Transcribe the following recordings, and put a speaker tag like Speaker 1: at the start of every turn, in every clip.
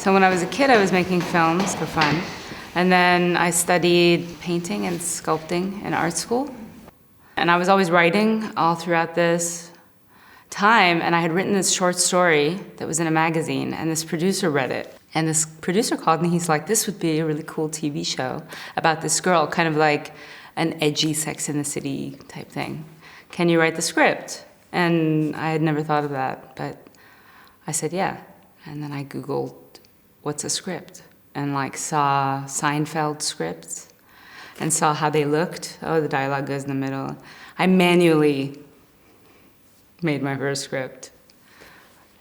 Speaker 1: So when I was a kid, I was making films for fun. And then I studied painting and sculpting in art school. And I was always writing all throughout this time. And I had written this short story that was in a magazine, and this producer read it. And this producer called me. He's like, this would be a really cool TV show about this girl, kind of like an edgy Sex and the City type thing. Can you write the script? And I had never thought of that, but I said, yeah. And then I Googled, what's a script? And like saw Seinfeld scripts and saw how they looked. Oh, the dialogue goes in the middle. I manually made my first script.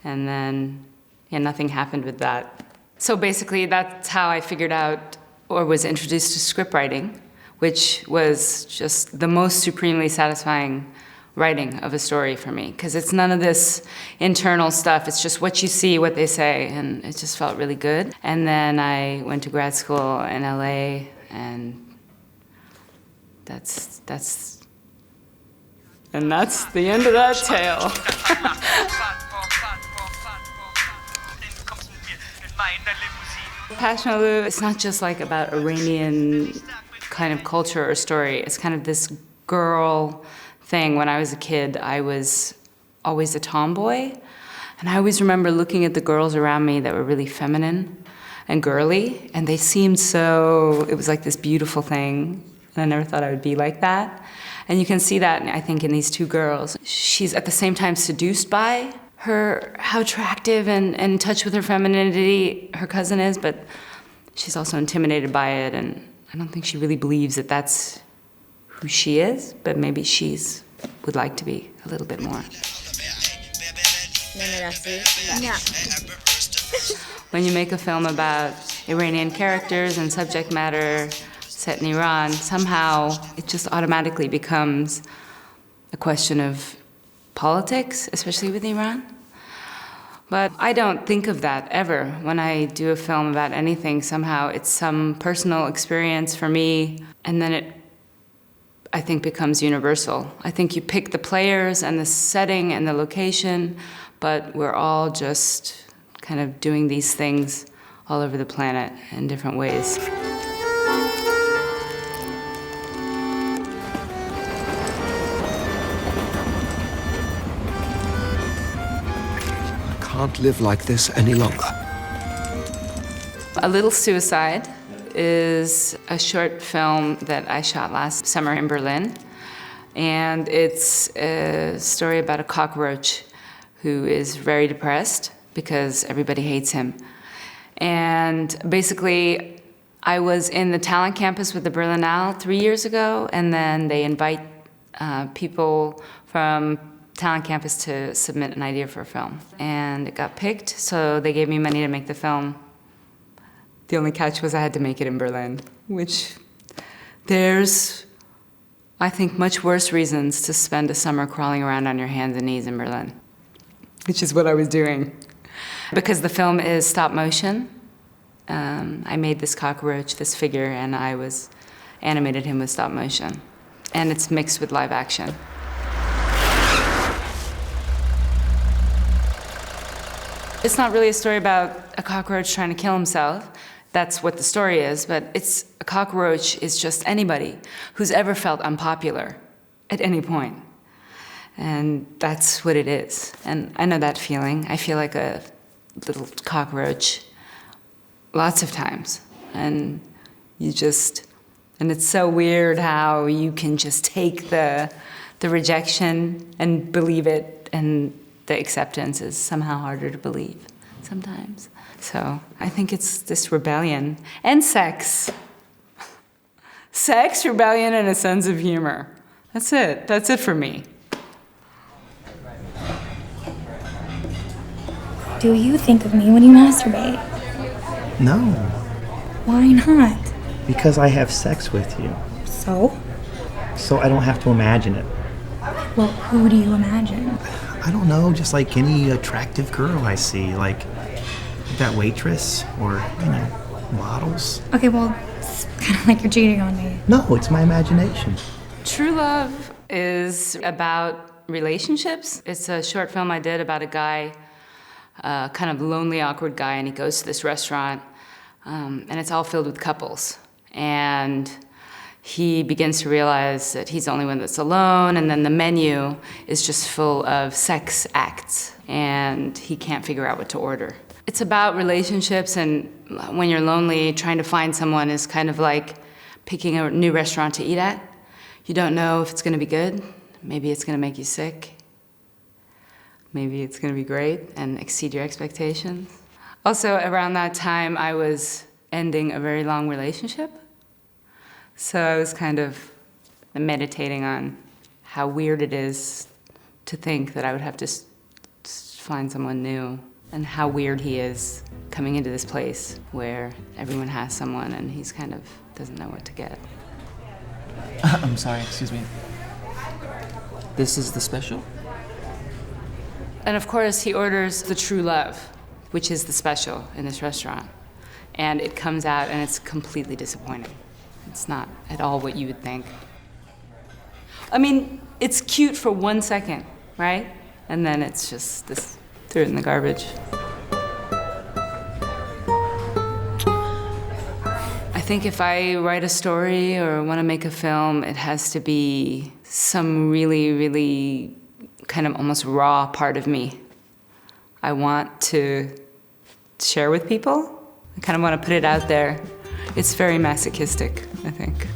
Speaker 1: And then, yeah, nothing happened with that. So basically, that's how I figured out or was introduced to script writing, which was just the most supremely satisfying writing of a story for me, because it's none of this internal stuff. It's just what you see, what they say, and it just felt really good. And then I went to grad school in LA, and that's the end of that tale. Passion Aloo, it's not just like about Iranian kind of culture or story. It's kind of this girl thing. When I was a kid, I was always a tomboy. And I always remember looking at the girls around me that were really feminine and girly. And they seemed so, it was like this beautiful thing. And I never thought I would be like that. And you can see that, I think, in these two girls. She's at the same time seduced by her, how attractive and in touch with her femininity her cousin is, but she's also intimidated by it. And I don't think she really believes that that's who she is, but maybe she's would like to be a little bit more. When you make a film about Iranian characters and subject matter set in Iran, somehow it just automatically becomes a question of politics, especially with Iran. But I don't think of that ever. When I do a film about anything, somehow it's some personal experience for me, and then it, I think, becomes universal. I think you pick the players and the setting and the location, but we're all just kind of doing these things all over the planet in different ways.
Speaker 2: I can't live like this any longer.
Speaker 1: A Little Suicide is a short film that I shot last summer in Berlin. And it's a story about a cockroach who is very depressed because everybody hates him. And basically, I was in the talent campus with the Berlinale 3 years ago, and then they invite people from talent campus to submit an idea for a film. And it got picked, so they gave me money to make the film. The only catch was I had to make it in Berlin, which there's, I think, much worse reasons to spend a summer crawling around on your hands and knees in Berlin, which is what I was doing. Because the film is stop motion, I made this cockroach, this figure, and I animated him with stop motion. And it's mixed with live action. It's not really a story about a cockroach trying to kill himself. That's what the story is, but a cockroach is just anybody who's ever felt unpopular at any point. And that's what it is. And I know that feeling. I feel like a little cockroach lots of times. And it's so weird how you can just take the rejection and believe it, and the acceptance is somehow harder to believe sometimes. So I think it's this rebellion and sex. Sex, rebellion, and a sense of humor. That's it. That's it for me.
Speaker 3: Do you think of me when you masturbate?
Speaker 4: No,
Speaker 3: Why not?
Speaker 4: because I have sex with you,
Speaker 3: So?
Speaker 4: so I don't have to imagine it.
Speaker 3: Well, who do you imagine?
Speaker 4: I don't know, just like any attractive girl I see, like that waitress or, models.
Speaker 3: Okay, well, it's kind of like you're cheating on me.
Speaker 4: No, it's my imagination.
Speaker 1: True Love is about relationships. It's a short film I did about a guy a kind of lonely, awkward guy, and he goes to this restaurant, and it's all filled with couples. And he begins to realize that he's the only one that's alone, and then the menu is just full of sex acts, and he can't figure out what to order. It's about relationships, and when you're lonely, trying to find someone is kind of like picking a new restaurant to eat at. You don't know if it's gonna be good. Maybe it's gonna make you sick. Maybe it's gonna be great and exceed your expectations. Also, around that time, I was ending a very long relationship. So I was kind of meditating on how weird it is to think that I would have to find someone new, and how weird he is coming into this place where everyone has someone and he's kind of doesn't know what to get.
Speaker 5: I'm sorry, excuse me. This is the special?
Speaker 1: And of course, he orders the true love, which is the special in this restaurant. And it comes out and it's completely disappointing. It's not at all what you would think. I mean, it's cute for 1 second, right? And then it's just this, threw it in the garbage. I think if I write a story or want to make a film, it has to be some really, really kind of almost raw part of me. I want to share with people. I kind of want to put it out there. It's very masochistic, I think.